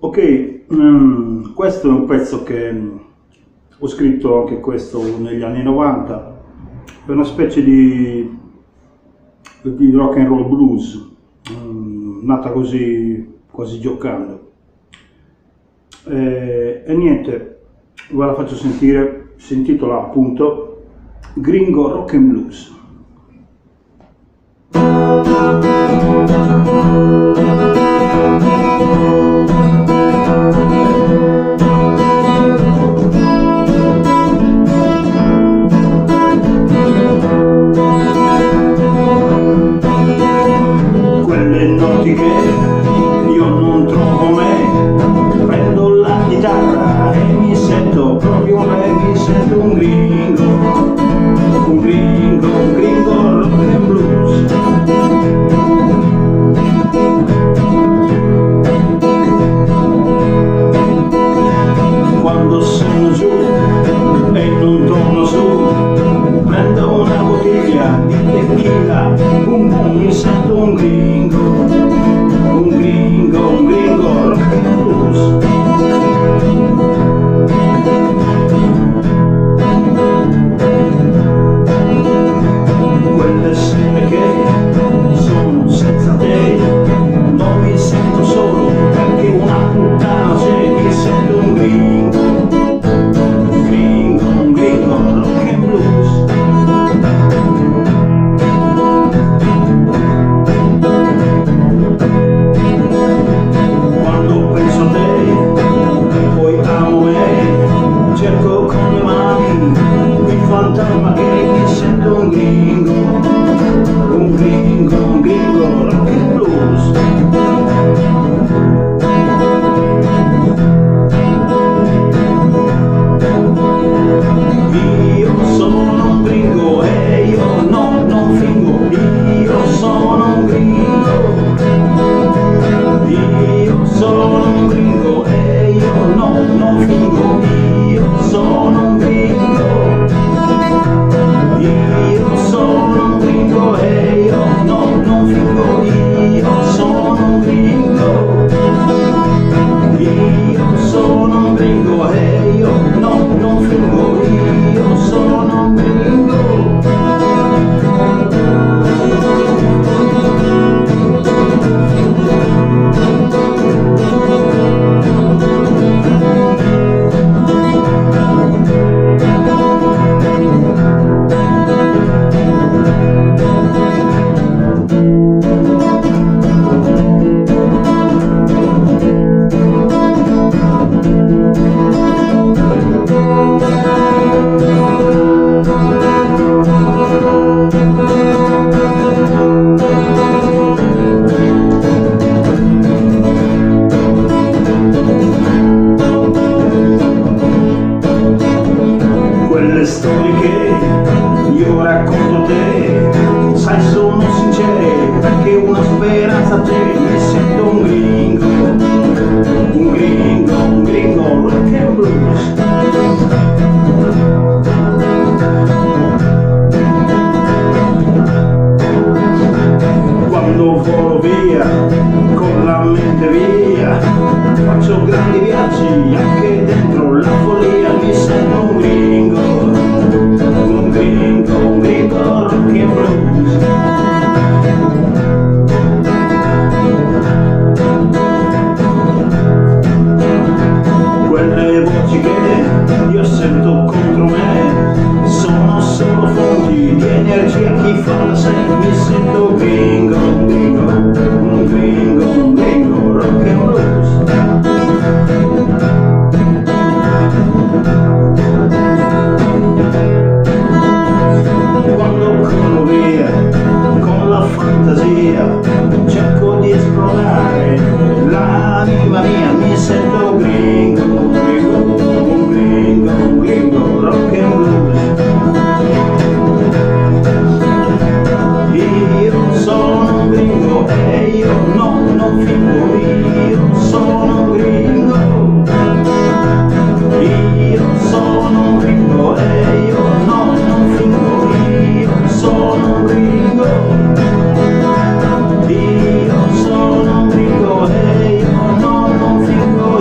Ok, questo è un pezzo che ho scritto anche questo negli anni 90 per una specie di rock and roll blues, nata così, quasi giocando. E niente, ve la faccio sentire, si intitola appunto Gringo Rock and Blues. Quelle notti che io non trovo me, prendo la chitarra e mi sento proprio me, mi sento un gringo, un gringo, un gringo rock and blues. Quando sono giù e non torno su, prendo una bottiglia di tequila, mi sento un gringo, un gringo, un gringo rock and blues. Quelle sere che sono senza te, non mi sento solo perché una puttana c'è, mi sento un gringo, un gringo, un gringo rock and blues. Quando penso a te e poi amo me, cerco con le mani il fantasma che mi sento un gringo, un gringo, un gringo rock and blues. Io sono un gringo e io no, non fingo, io sono un gringo, io sono un gringo e io no, non fingo, io sono un gringo, io sono un gringo e io no, non fingo, io sono un gringo, io sono un gringo e io no, non fingo, io sono un gringo. Quelle storie che io racconto a te, sai sono sincere perché una speranza c'è, mi sento un gringo, un gringo, un gringo rock and blues. Quando volo via, con la mente via, faccio grandi viaggi anche dentro la follia, mi sento un gringo, un gringo, un gringo rock and blues. Quelle voci che io sento contro me sono solo fonti di energia, chi fa da sé, mi sento gringo, un gringo, un gringo, un gringo rock and blues. Quando corro via con la fantasia, cerco di esplorare l'anima mia, mi sento gringo, un gringo, un gringo, un gringo rock and blues. Io sono un gringo e io no, non fingo, io sono un gringo, io sono un gringo e io no, non fingo, io sono un gringo, io sono un gringo e io no, non fingo,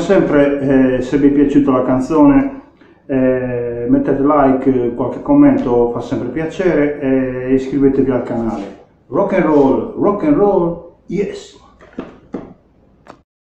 sempre, se vi è piaciuta la canzone, mettete like, qualche commento fa sempre piacere e iscrivetevi al canale. Rock and roll, yes!